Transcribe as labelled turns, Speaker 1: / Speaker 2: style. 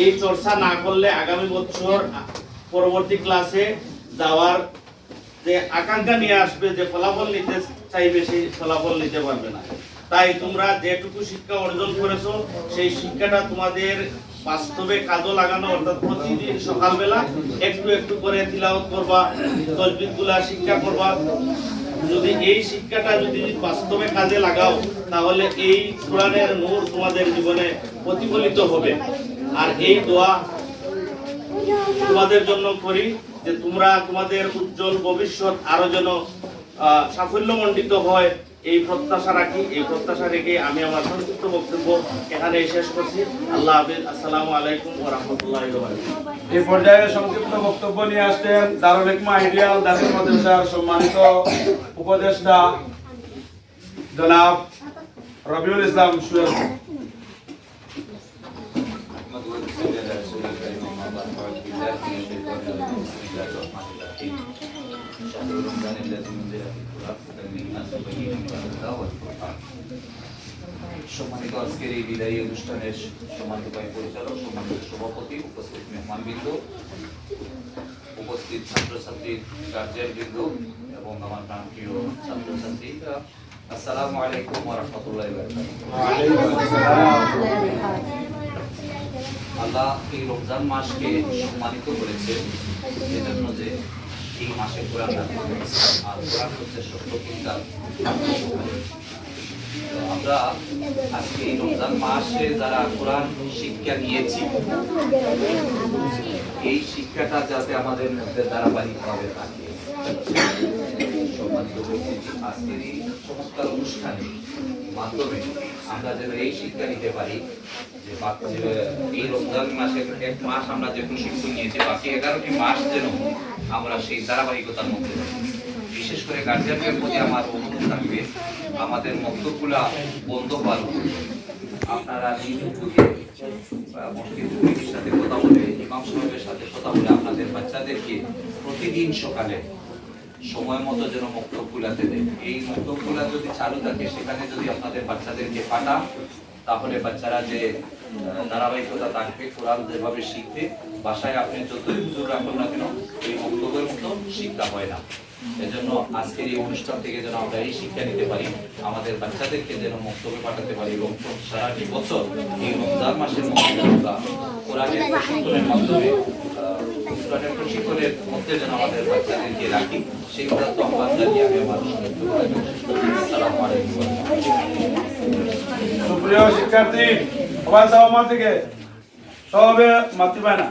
Speaker 1: এই চর্চা না করলে আগামী বছর পরবর্তী ক্লাসে যাওয়ার যে আকাঙ্ক্ষা নিয়ে আসবে, যে ফলাফল নিতে চাইবে, সেই ফলাফল নিতে পারবে না। তাই তোমরা যেটুকু শিক্ষা অর্জন করেছো সেই শিক্ষাটা তোমাদের বাস্তবে কাজে লাগানো, অর্থাৎ প্রতিদিন সকালবেলা একটু একটু করে তিলাওয়াত করবা, তাসবিহগুলা শিক্ষা করবা। যদি এই শিক্ষাটা যদি বাস্তবে কাজে লাগাও তাহলে এই কোরআনের নূর তোমাদের জীবনে প্রতিফলিত হবে। আর এই দোয়া তোমাদের জন্য করি যে তোমরা তোমাদের উজ্জ্বল ভবিষ্যৎ আরো যেন সাফল্যমণ্ডিত হয়, এই প্রত্যাশা রাখি। এই প্রত্যাশা রেখে আমি আমার সংক্ষিপ্ত বক্তব্য এখানে শেষ করছি। আল্লাহ হাফেজ। আসসালামু আলাইকুম ওয়া রাহমাতুল্লাহি ওয়া বারাকাতুহু।
Speaker 2: এই পর্যায়ে সংক্ষিপ্ত বক্তব্য নিয়ে আসছেন দারুল হিকমা আইডিয়াল দাখিল মাদ্রাসার সম্মানিত উপদেষ্টা জনাব রবিউল ইসলাম সুয়েল।
Speaker 3: সম্মানিত আজকের এই বিদায়ী অনুষ্ঠানের সম্মানিত পরিচালক, সম্মানিত সভাপতি, উপস্থিত মেহমানবৃন্দ, উপস্থিত ছাত্রছাত্রী, গার্জিয়ানবৃন্দ এবং আমার প্রাণপ্রিয় ছাত্রছাত্রীরা, আসসালামু আলাইকুম ওয়া রাহমাতুল্লাহি ওয়া বারাকাতুহু। আল্লাহ এই রমজান মাসকে সম্মানিত করেছে এজন্য যে এই মাসে কোরআন নাযিল হয়েছে, আর কোরআন হচ্ছে সত্য কিতাব। আমরা আজকে এই রমজান মাসে যারা কোরআন শিক্ষা নিয়েছি, এই শিক্ষাটা যাতে আমাদের মধ্যে ধারাবাহিকভাবে থাকে। সম্মানিত উপস্থিতি, আজকের এই চমৎকার অনুষ্ঠানের মাধ্যমে আমরা যেন এই শিক্ষা নিতে পারি যে এই রমজান মাসের এক মাস আমরা যে প্রশিক্ষণ নিয়েছি, বাকি 11টি মাস যেন আমরা সেই ধারাবাহিকতার মধ্যে, বিশেষ করে গার্জিয়ানদের প্রতি আমার অনুরোধ থাকবে, আমাদের মক্তবগুলা বন্ধ হওয়ার আপনারা নিজ উদ্যোগে মসজিদ কমিটির সাথে কথা বলে, ইমাম সাহেবের সাথে কথা বলে আপনাদের বাচ্চাদেরকে প্রতিদিন সকালে সময় মতো যেন মক্তবগুলাতে দেন। এই মক্তবগুলা যদি চালু থাকে, সেখানে যদি আপনাদের বাচ্চাদেরকে পাঠান, তাহলে বাচ্চারা যে ধারাবাহিকতা থাকবে, কোরআন যেভাবে শিখবে, বাসায় আপনি যতই হুজুর রাখুন না কেন, এই মক্তবের মতো শিক্ষা হয় না। এজন্য আজকের এই অনুষ্ঠান থেকে যেন আমরা এই শিক্ষা নিতে পারি, আমাদের বাচ্চাদেরকে যেন মক্তবে পাঠাতে পারি, এবং সারাটি বছর এই রমজান মাসের মধ্যে আমরা কোরআনের প্রশিক্ষণের মাধ্যমে, কোরআনের প্রশিক্ষণের মধ্যে যেন আমাদের বাচ্চাদেরকে রাখি, সেই উদাত্ত আহ্বান জানিয়ে আমি আমার আসসালামু আলাইকুম।
Speaker 2: সুপ্রিয় শিক্ষার্থী, সবাই সবার থেকে সবে মাতৃ পায় না।